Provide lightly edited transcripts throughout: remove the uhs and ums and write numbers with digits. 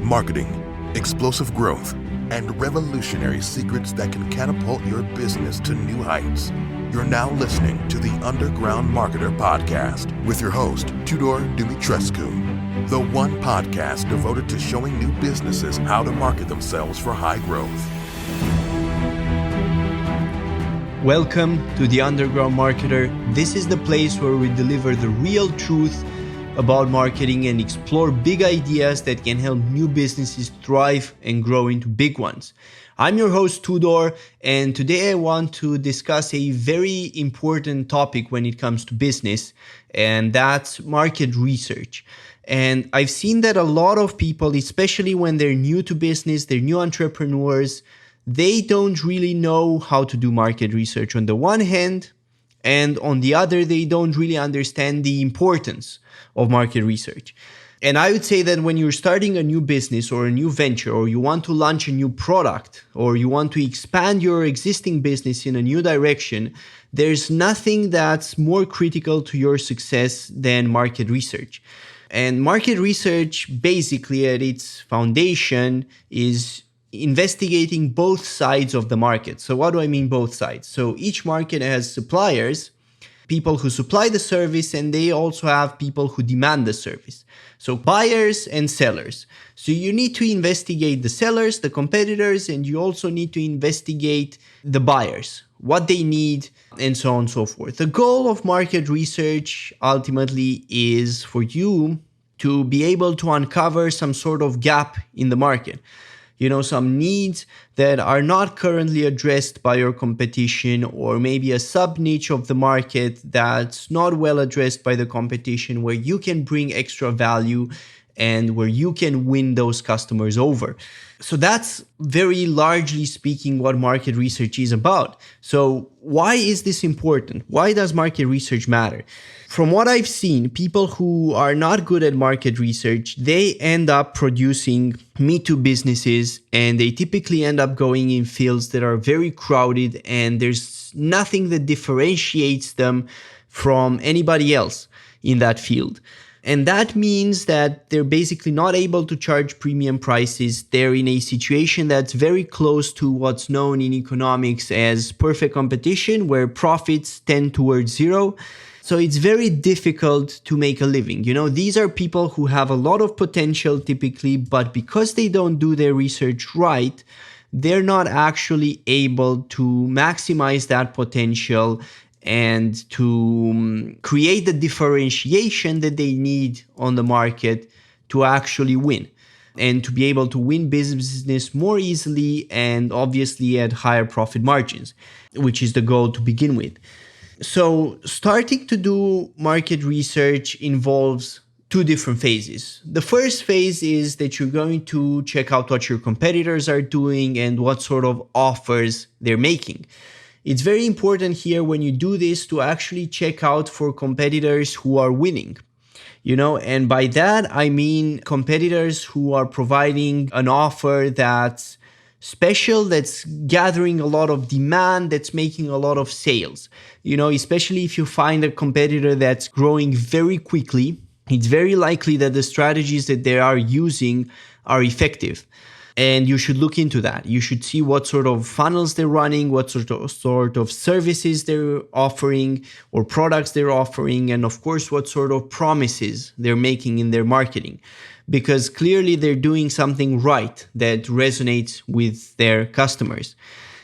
marketing, explosive growth, and revolutionary secrets that can catapult your business to new heights. You're now listening to the Underground Marketer Podcast with your host, Tudor Dumitrescu, the one podcast devoted to showing new businesses how to market themselves for high growth. Welcome to the Underground Marketer. This is the place where we deliver the real truth about marketing and explore big ideas that can help new businesses thrive and grow into big ones. I'm your host Tudor, and today I want to discuss a very important topic when it comes to business, and that's market research. And I've seen that a lot of people, especially when they're new to business, they're new entrepreneurs, they don't really know how to do market research on the one hand, and on the other, they don't really understand the importance of market research. And I would say that when you're starting a new business or a new venture, or you want to launch a new product, or you want to expand your existing business in a new direction, there's nothing that's more critical to your success than market research. And market research, basically at its foundation, is investigating both sides of the market. So what do I mean both sides? So each market has suppliers, people who supply the service, and they also have people who demand the service. So buyers and sellers. So you need to investigate the sellers, the competitors, and you also need to investigate the buyers, what they need, and so on and so forth. The goal of market research ultimately is for you to be able to uncover some sort of gap in the market. Some needs that are not currently addressed by your competition, or maybe a sub-niche of the market that's not well addressed by the competition, where you can bring extra value and where you can win those customers over. So that's very largely speaking what market research is about. So why is this important? Why does market research matter? From what I've seen, people who are not good at market research, they end up producing Me Too businesses, and they typically end up going in fields that are very crowded, and there's nothing that differentiates them from anybody else in that field. And that means that they're basically not able to charge premium prices. They're in a situation that's very close to what's known in economics as perfect competition, where profits tend towards zero. So it's very difficult to make a living. These are people who have a lot of potential typically, but because they don't do their research right, they're not actually able to maximize that potential and to create the differentiation that they need on the market to actually win, and to be able to win business more easily and obviously at higher profit margins, which is the goal to begin with. So starting to do market research involves two different phases. The first phase is that you're going to check out what your competitors are doing and what sort of offers they're making. It's very important here when you do this to actually check out for competitors who are winning. And by that, I mean competitors who are providing an offer that's special, that's gathering a lot of demand, that's making a lot of sales. Especially if you find a competitor that's growing very quickly, it's very likely that the strategies that they are using are effective. And you should look into that. You should see what sort of funnels they're running, what sort of services they're offering or products they're offering, and of course, what sort of promises they're making in their marketing. Because clearly they're doing something right that resonates with their customers.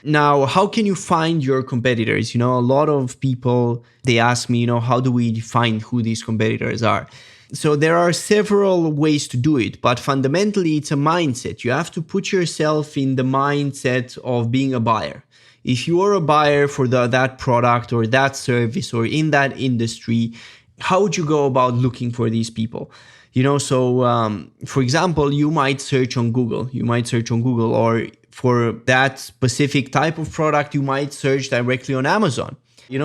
Now, how can you find your competitors? A lot of people, they ask me, how do we find who these competitors are? So there are several ways to do it, but fundamentally it's a mindset. You have to put yourself in the mindset of being a buyer. If you are a buyer for that product or that service or in that industry, how would you go about looking for these people? For example, you might search on Google. Or for that specific type of product, you might search directly on Amazon.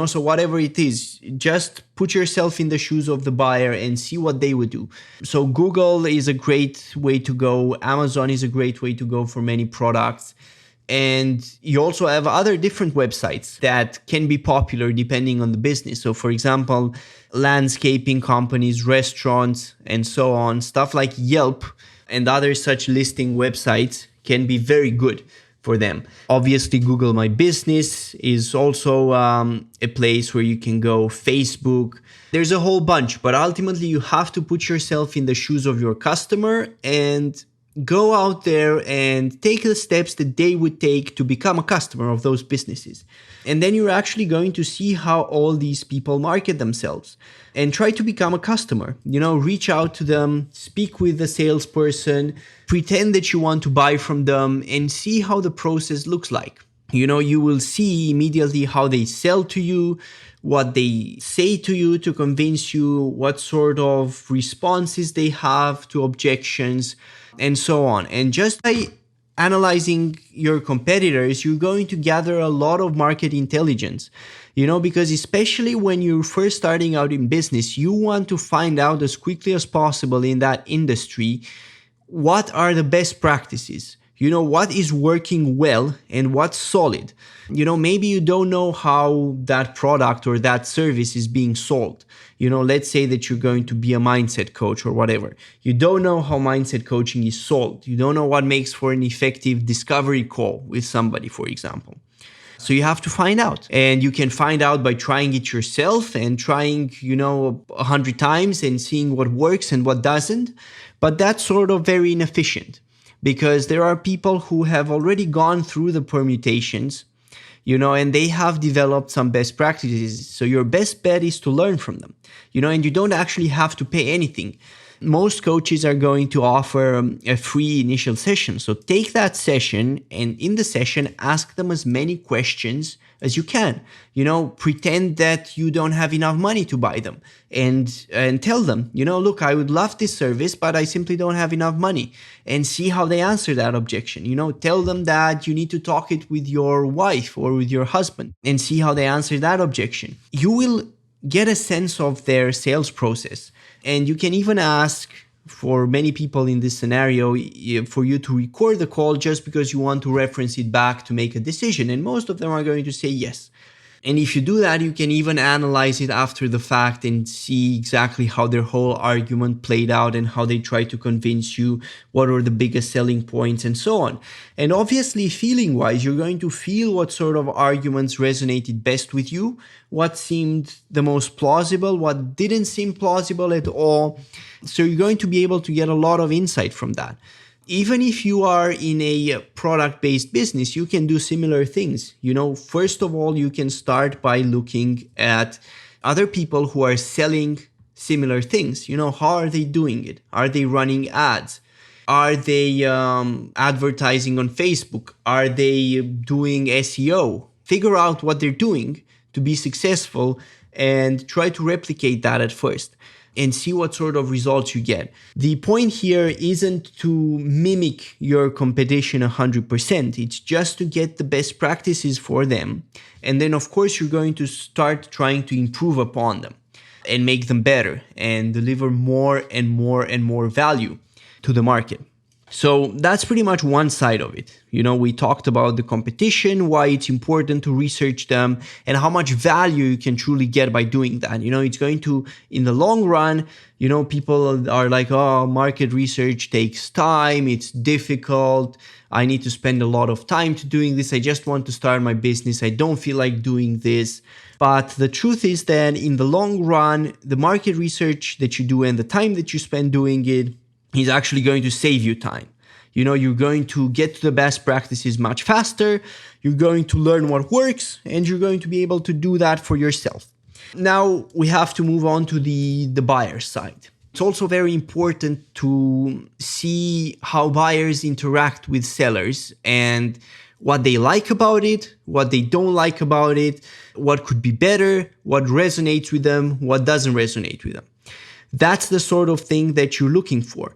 So whatever it is, just put yourself in the shoes of the buyer and see what they would do. So Google is a great way to go. Amazon is a great way to go for many products. And you also have other different websites that can be popular depending on the business. So for example, landscaping companies, restaurants, and so on, stuff like Yelp and other such listing websites can be very good for them. Obviously, Google My Business is also a place where you can go, Facebook. There's a whole bunch, but ultimately you have to put yourself in the shoes of your customer and go out there and take the steps that they would take to become a customer of those businesses. And then you're actually going to see how all these people market themselves and try to become a customer. Reach out to them, speak with the salesperson, pretend that you want to buy from them, and see how the process looks like. You will see immediately how they sell to you, what they say to you to convince you, what sort of responses they have to objections, and so on. And just by analyzing your competitors, you're going to gather a lot of market intelligence, because especially when you're first starting out in business, you want to find out as quickly as possible in that industry what are the best practices. What is working well and what's solid. Maybe you don't know how that product or that service is being sold. Let's say that you're going to be a mindset coach or whatever. You don't know how mindset coaching is sold. You don't know what makes for an effective discovery call with somebody, for example. So you have to find out, and you can find out by trying it yourself and trying, 100 times and seeing what works and what doesn't. But that's sort of very inefficient, because there are people who have already gone through the permutations, and they have developed some best practices. So your best bet is to learn from them, and you don't actually have to pay anything. Most coaches are going to offer a free initial session. So take that session, and in the session, ask them as many questions as you can. Pretend that you don't have enough money to buy them, and tell them, look, I would love this service, but I simply don't have enough money, and see how they answer that objection. Tell them that you need to talk it with your wife or with your husband, and see how they answer that objection. You will get a sense of their sales process. And you can even ask, for many people in this scenario, for you to record the call just because you want to reference it back to make a decision. And most of them are going to say yes. And if you do that, you can even analyze it after the fact and see exactly how their whole argument played out and how they try to convince you what are the biggest selling points and so on. And obviously, feeling-wise, you're going to feel what sort of arguments resonated best with you, what seemed the most plausible, what didn't seem plausible at all. So you're going to be able to get a lot of insight from that. Even if you are in a product-based business, you can do similar things. First of all, you can start by looking at other people who are selling similar things. How are they doing it? Are they running ads? Are they advertising on Facebook? Are they doing SEO? Figure out what they're doing to be successful and try to replicate that at first, and see what sort of results you get. The point here isn't to mimic your competition 100%. It's just to get the best practices for them. And then, of course, you're going to start trying to improve upon them and make them better and deliver more and more and more value to the market. So that's pretty much one side of it. We talked about the competition, why it's important to research them, and how much value you can truly get by doing that. It's going to, in the long run, people are like, oh, market research takes time, it's difficult, I need to spend a lot of time to doing this, I just want to start my business, I don't feel like doing this. But the truth is that in the long run, the market research that you do and the time that you spend doing it is actually going to save you time. You're going to get to the best practices much faster, you're going to learn what works, and you're going to be able to do that for yourself. Now we have to move on to the buyer side. It's also very important to see how buyers interact with sellers and what they like about it, what they don't like about it, what could be better, what resonates with them, what doesn't resonate with them. That's the sort of thing that you're looking for.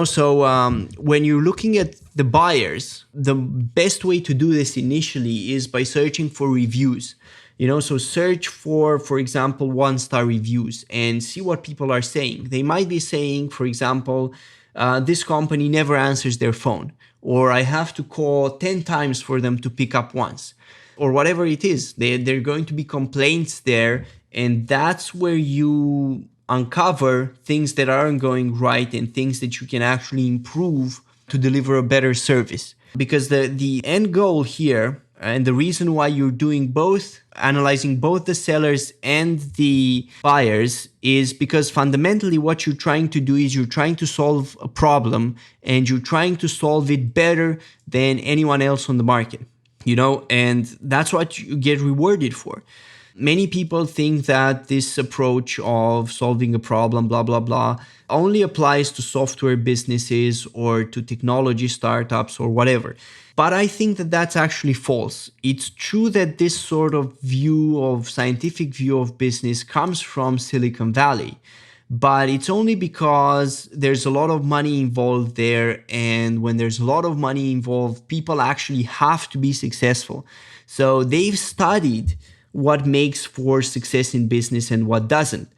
So when you're looking at the buyers, the best way to do this initially is by searching for reviews. So search for example, 1-star reviews and see what people are saying. They might be saying, for example, this company never answers their phone, or I have to call 10 times for them to pick up once, or whatever it is. They're going to be complaints there, and that's where you uncover things that aren't going right and things that you can actually improve to deliver a better service. Because the end goal here, and the reason why you're doing both, analyzing both the sellers and the buyers, is because fundamentally what you're trying to do is you're trying to solve a problem, and you're trying to solve it better than anyone else on the market, and that's what you get rewarded for. Many people think that this approach of solving a problem, blah, blah, blah, only applies to software businesses or to technology startups or whatever. But I think that that's actually false. It's true that this sort of scientific view of business comes from Silicon Valley, but it's only because there's a lot of money involved there. And when there's a lot of money involved, people actually have to be successful. So they've studied what makes for success in business and what doesn't.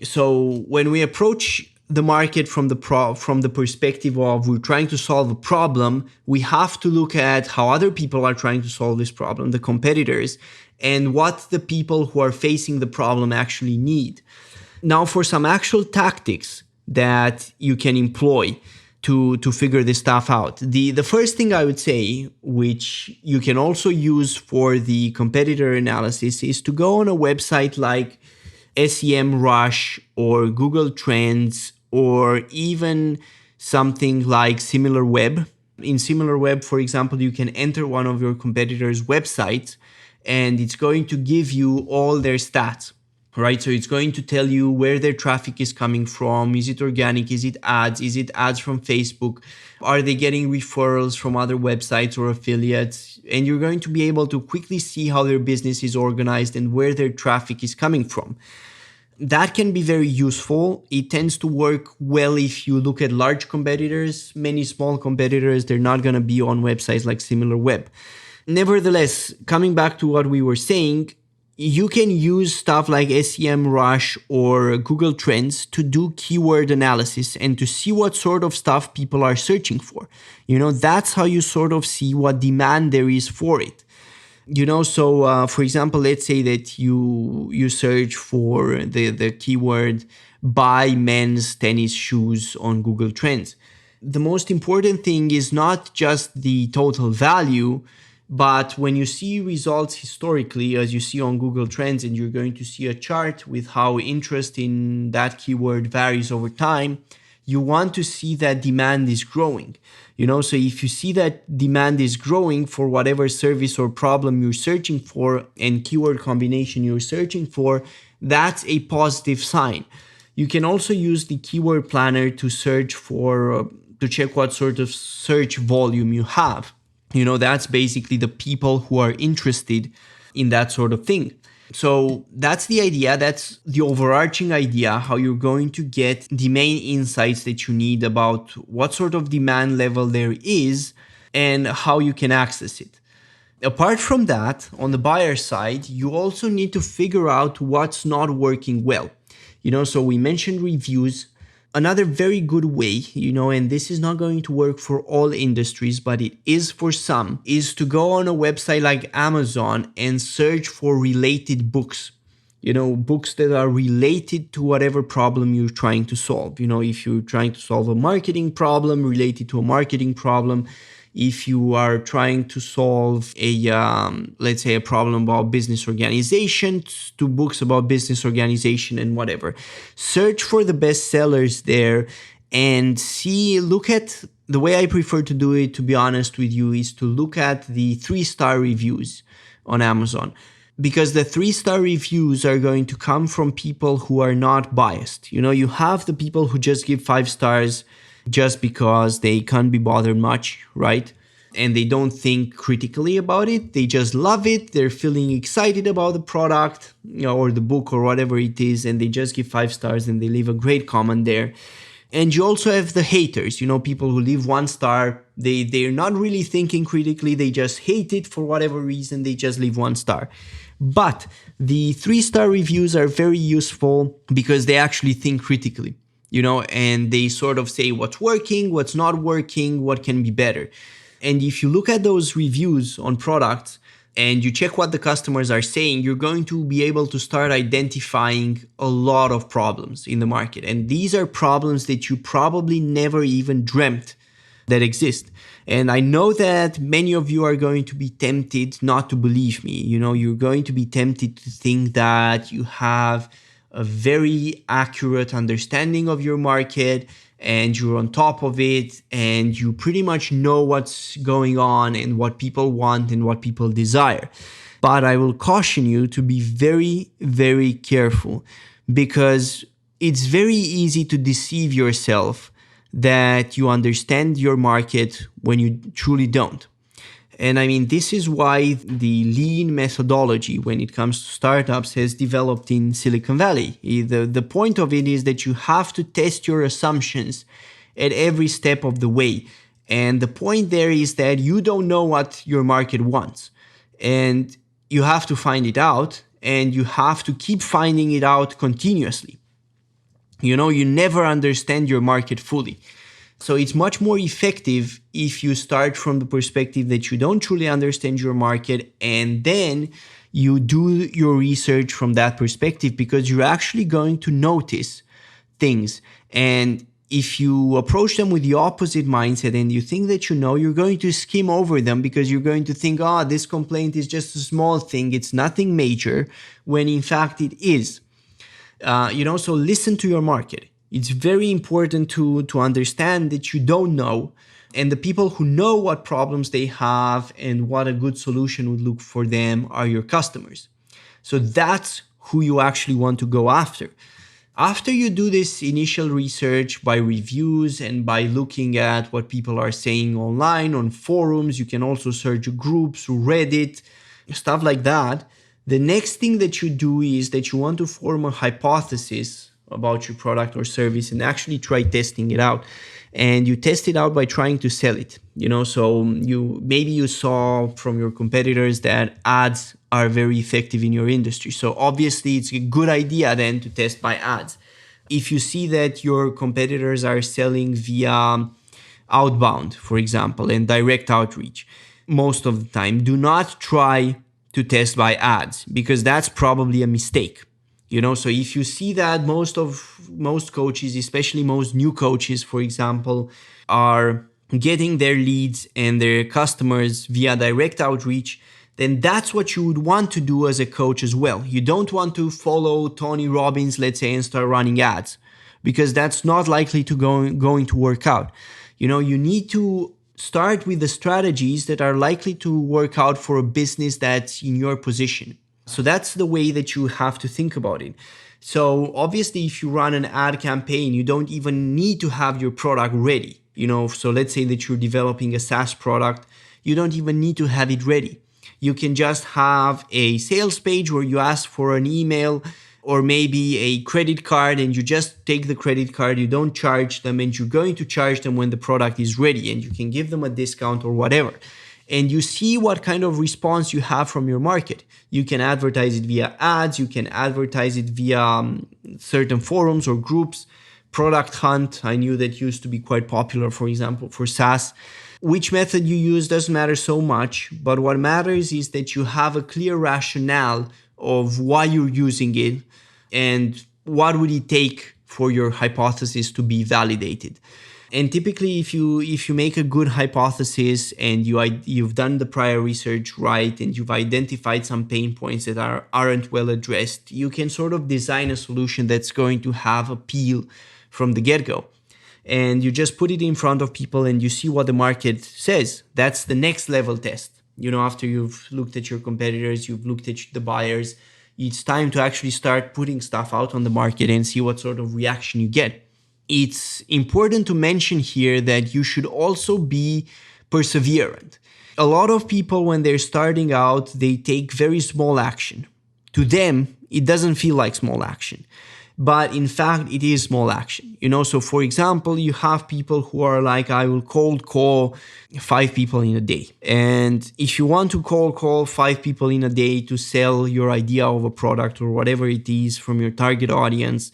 So when we approach the market from the perspective of we're trying to solve a problem, we have to look at how other people are trying to solve this problem, the competitors, and what the people who are facing the problem actually need. Now, for some actual tactics that you can employ to figure this stuff out. The first thing I would say, which you can also use for the competitor analysis, is to go on a website like SEMrush or Google Trends, or even something like SimilarWeb. In SimilarWeb, for example, you can enter one of your competitors' websites, and it's going to give you all their stats. Right? So it's going to tell you where their traffic is coming from. Is it organic? Is it ads? Is it ads from Facebook? Are they getting referrals from other websites or affiliates? And you're going to be able to quickly see how their business is organized and where their traffic is coming from. That can be very useful. It tends to work well if you look at large competitors. Many small competitors, they're not going to be on websites like SimilarWeb. Nevertheless, coming back to what we were saying, you can use stuff like SEMrush or Google Trends to do keyword analysis and to see what sort of stuff people are searching for. That's how you sort of see what demand there is for it. So for example, let's say that you search for the keyword buy men's tennis shoes on Google Trends. The most important thing is not just the total value, but when you see results historically, as you see on Google Trends, and you're going to see a chart with how interest in that keyword varies over time, you want to see that demand is growing. So if you see that demand is growing for whatever service or problem you're searching for and keyword combination you're searching for, that's a positive sign. You can also use the keyword planner to to check what sort of search volume you have. That's basically the people who are interested in that sort of thing. So that's the idea. That's the overarching idea, how you're going to get the main insights that you need about what sort of demand level there is and how you can access it. Apart from that, on the buyer side, you also need to figure out what's not working well. So we mentioned reviews. Another very good way, and this is not going to work for all industries, but it is for some, is to go on a website like Amazon and search for related books. Books that are related to whatever problem you're trying to solve. If you're trying to solve a marketing problem, related to a marketing problem. If you are trying to solve let's say a problem about business organization, to books about business organization and whatever. Search for the best sellers there and look at, the way I prefer to do it, to be honest with you, is to look at the 3-star reviews on Amazon. Because the 3-star reviews are going to come from people who are not biased. You have the people who just give 5 stars just because they can't be bothered much, right? And they don't think critically about it. They just love it. They're feeling excited about the product, or the book or whatever it is, and they just give 5 stars and they leave a great comment there. And you also have the haters, people who leave 1 star. They're not really thinking critically. They just hate it for whatever reason. They just leave 1 star. But the 3-star reviews are very useful because they actually think critically. And they sort of say what's working, what's not working, what can be better. And if you look at those reviews on products, and you check what the customers are saying, you're going to be able to start identifying a lot of problems in the market. And these are problems that you probably never even dreamt that exist. And I know that many of you are going to be tempted not to believe me. You're going to be tempted to think that you have a very accurate understanding of your market and you're on top of it and you pretty much know what's going on and what people want and what people desire. But I will caution you to be very, very careful, because it's very easy to deceive yourself that you understand your market when you truly don't. And I mean, this is why the lean methodology when it comes to startups has developed in Silicon Valley. The point of it is that you have to test your assumptions at every step of the way. And the point there is that you don't know what your market wants. And you have to find it out, and you have to keep finding it out continuously. You never understand your market fully. So it's much more effective if you start from the perspective that you don't truly understand your market, and then you do your research from that perspective, because you're actually going to notice things. And if you approach them with the opposite mindset and you think that you're going to skim over them, because you're going to think, this complaint is just a small thing, it's nothing major, when in fact it is. So listen to your market. It's very important to understand that you don't know, and the people who know what problems they have and what a good solution would look for them are your customers. So that's who you actually want to go after. After you do this initial research by reviews and by looking at what people are saying online, on forums, you can also search groups, Reddit, stuff like that. The next thing that you do is that you want to form a hypothesis about your product or service and actually try testing it out. And you test it out by trying to sell it. So you saw from your competitors that ads are very effective in your industry. So obviously it's a good idea then to test by ads. If you see that your competitors are selling via outbound, for example, and direct outreach, most of the time, do not try to test by ads, because that's probably a mistake. So if you see that most coaches, especially most new coaches, for example, are getting their leads and their customers via direct outreach, then that's what you would want to do as a coach as well. You don't want to follow Tony Robbins, let's say, and start running ads, because that's not likely to going to work out. You need to start with the strategies that are likely to work out for a business that's in your position. So that's the way that you have to think about it. So obviously, if you run an ad campaign, you don't even need to have your product ready. So let's say that you're developing a SaaS product, you don't even need to have it ready. You can just have a sales page where you ask for an email or maybe a credit card, and you just take the credit card, you don't charge them, and you're going to charge them when the product is ready, and you can give them a discount or whatever. And you see what kind of response you have from your market. You can advertise it via ads, you can advertise it via certain forums or groups. Product Hunt, I knew that used to be quite popular, for example, for SaaS. Which method you use doesn't matter so much, but what matters is that you have a clear rationale of why you're using it and what would it take for your hypothesis to be validated. And typically, if you make a good hypothesis and you've done the prior research right and you've identified some pain points that aren't well addressed, you can sort of design a solution that's going to have appeal from the get-go. And you just put it in front of people and you see what the market says. That's the next level test. After you've looked at your competitors, you've looked at the buyers, it's time to actually start putting stuff out on the market and see what sort of reaction you get. It's important to mention here that you should also be perseverant. A lot of people, when they're starting out, they take very small action. To them, it doesn't feel like small action. But in fact, it is small action. So for example, you have people who are like, I will cold call 5 people in a day. And if you want to cold call 5 people in a day to sell your idea of a product or whatever it is from your target audience,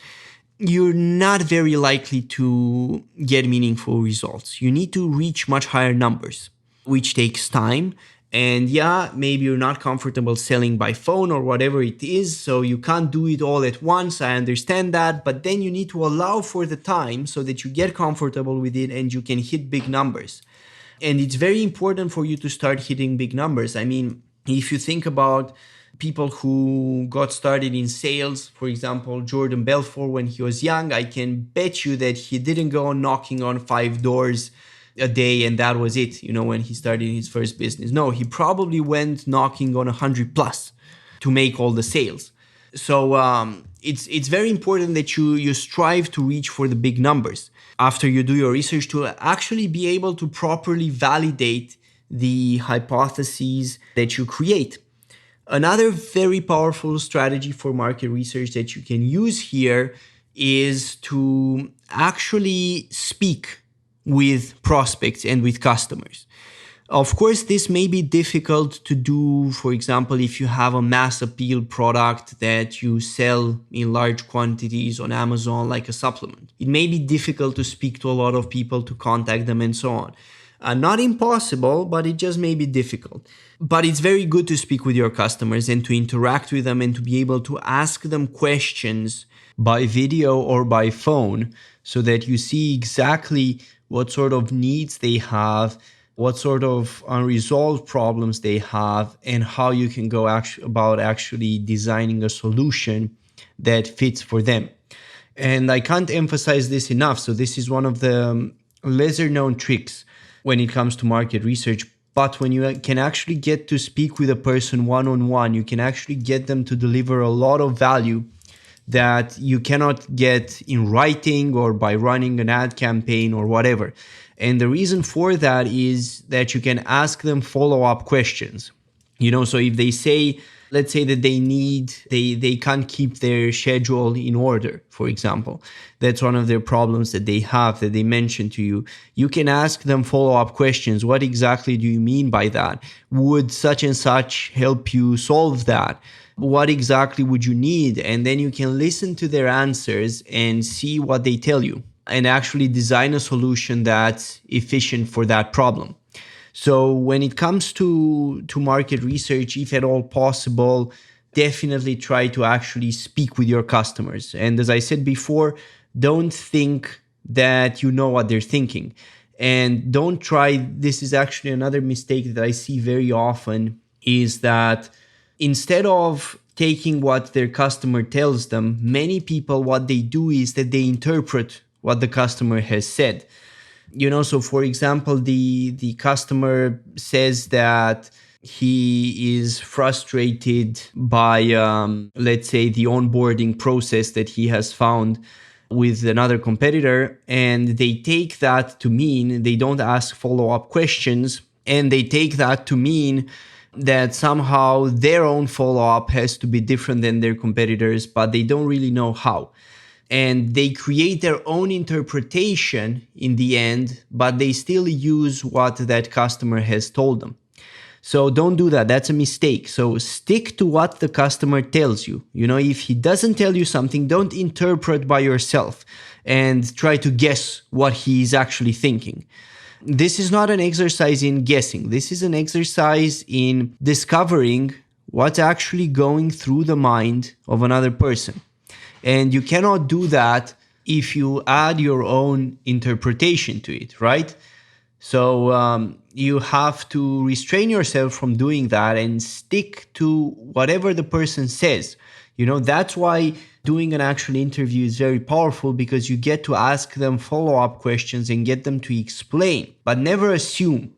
you're not very likely to get meaningful results. You need to reach much higher numbers, which takes time. And yeah, maybe you're not comfortable selling by phone or whatever it is, so you can't do it all at once. I understand that, but then you need to allow for the time so that you get comfortable with it and you can hit big numbers. And it's very important for you to start hitting big numbers. I mean, if you think about people who got started in sales, for example, Jordan Belfort, when he was young, I can bet you that he didn't go knocking on 5 doors a day and that was it, when he started his first business. No, he probably went knocking on 100 plus to make all the sales. So it's very important that you strive to reach for the big numbers after you do your research, to actually be able to properly validate the hypotheses that you create. Another very powerful strategy for market research that you can use here is to actually speak with prospects and with customers. Of course, this may be difficult to do, for example, if you have a mass appeal product that you sell in large quantities on Amazon like a supplement. It may be difficult to speak to a lot of people, to contact them and so on. Not impossible, but it just may be difficult. But it's very good to speak with your customers and to interact with them and to be able to ask them questions by video or by phone so that you see exactly what sort of needs they have, what sort of unresolved problems they have, and how you can go about actually designing a solution that fits for them. And I can't emphasize this enough. So this is one of the lesser known tricks when it comes to market research. But when you can actually get to speak with a person one-on-one, you can actually get them to deliver a lot of value that you cannot get in writing or by running an ad campaign or whatever. And the reason for that is that you can ask them follow-up questions. So if they say, let's say that they can't keep their schedule in order, for example. That's one of their problems that they have, that they mentioned to you. You can ask them follow-up questions. What exactly do you mean by that? Would such and such help you solve that? What exactly would you need? And then you can listen to their answers and see what they tell you and actually design a solution that's efficient for that problem. So when it comes to market research, if at all possible, definitely try to actually speak with your customers. And as I said before, don't think that you know what they're thinking. And don't try, this is actually another mistake that I see very often, is that instead of taking what their customer tells them, many people, what they do is that they interpret what the customer has said. So for example, the customer says that he is frustrated by, let's say, the onboarding process that he has found with another competitor, and they take that to mean, they don't ask follow-up questions, and they take that to mean that somehow their own follow-up has to be different than their competitors, but they don't really know how. And they create their own interpretation in the end, but they still use what that customer has told them. So don't do that. That's a mistake. So stick to what the customer tells you. If he doesn't tell you something, don't interpret by yourself and try to guess what he's actually thinking. This is not an exercise in guessing. This is an exercise in discovering what's actually going through the mind of another person. And you cannot do that if you add your own interpretation to it, right? So you have to restrain yourself from doing that and stick to whatever the person says. That's why doing an actual interview is very powerful, because you get to ask them follow-up questions and get them to explain, but never assume.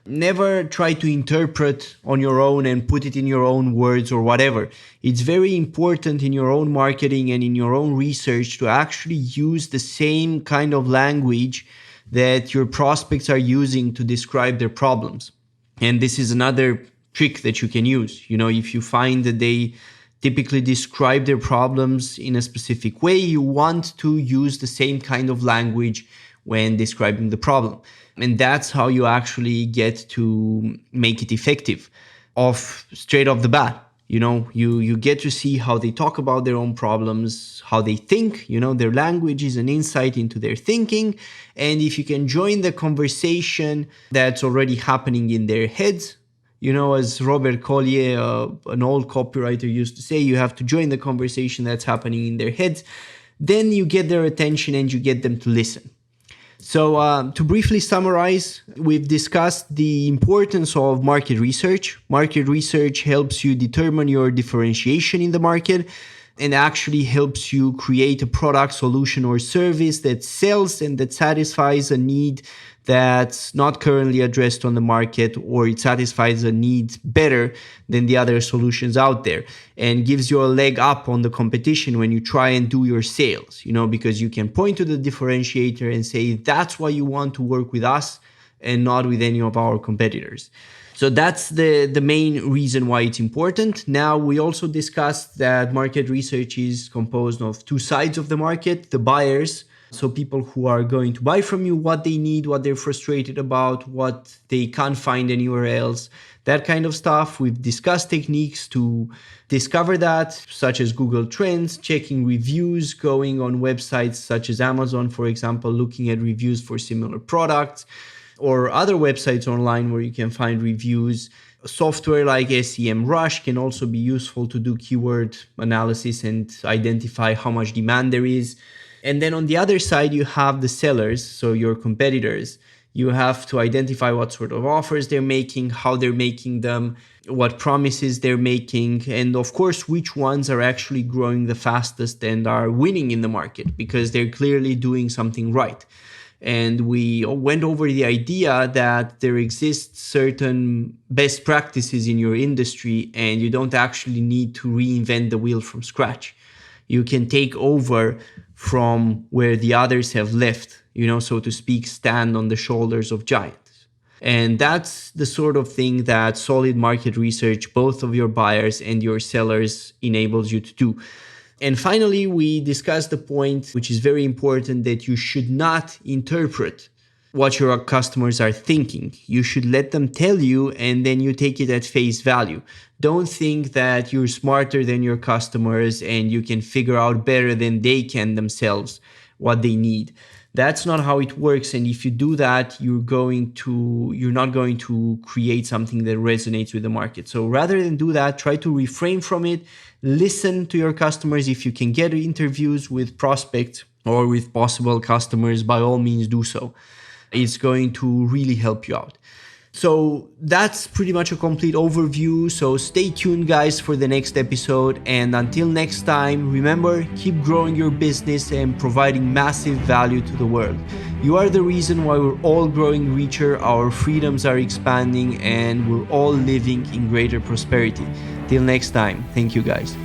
Never try to interpret on your own and put it in your own words or whatever. It's very important in your own marketing and in your own research to actually use the same kind of language that your prospects are using to describe their problems. And this is another trick that you can use. If you find that they typically describe their problems in a specific way, you want to use the same kind of language when describing the problem. And that's how you actually get to make it effective straight off the bat. You get to see how they talk about their own problems, how they think. Their language is an insight into their thinking. And if you can join the conversation that's already happening in their heads, As Robert Collier, an old copywriter, used to say, you have to join the conversation that's happening in their heads. Then you get their attention and you get them to listen. So to briefly summarize, we've discussed the importance of market research. Market research helps you determine your differentiation in the market and actually helps you create a product, solution, or service that sells and that satisfies a need that's not currently addressed on the market, or it satisfies a need better than the other solutions out there and gives you a leg up on the competition when you try and do your sales, because you can point to the differentiator and say, that's why you want to work with us and not with any of our competitors. So that's the main reason why it's important. Now, we also discussed that market research is composed of two sides of the market: the buyers, so people who are going to buy from you, what they need, what they're frustrated about, what they can't find anywhere else, that kind of stuff. We've discussed techniques to discover that, such as Google Trends, checking reviews, going on websites such as Amazon, for example, looking at reviews for similar products, or other websites online where you can find reviews. Software like SEMrush can also be useful to do keyword analysis and identify how much demand there is. And then on the other side, you have the sellers, so your competitors. You have to identify what sort of offers they're making, how they're making them, what promises they're making, and of course, which ones are actually growing the fastest and are winning in the market because they're clearly doing something right. And we went over the idea that there exists certain best practices in your industry and you don't actually need to reinvent the wheel from scratch. You can take over from where the others have left, so to speak, stand on the shoulders of giants. And that's the sort of thing that solid market research, both of your buyers and your sellers, enables you to do. And finally, we discussed the point, which is very important, that you should not interpret what your customers are thinking. You should let them tell you, and then you take it at face value. Don't think that you're smarter than your customers and you can figure out better than they can themselves what they need. That's not how it works. And if you do that, you're not going to create something that resonates with the market. So rather than do that, try to refrain from it. Listen to your customers. If you can get interviews with prospects or with possible customers, by all means do so. It's going to really help you out. So that's pretty much a complete overview. So stay tuned, guys, for the next episode. And until next time, remember, keep growing your business and providing massive value to the world. You are the reason why we're all growing richer, our freedoms are expanding, and we're all living in greater prosperity. Till next time, thank you, guys.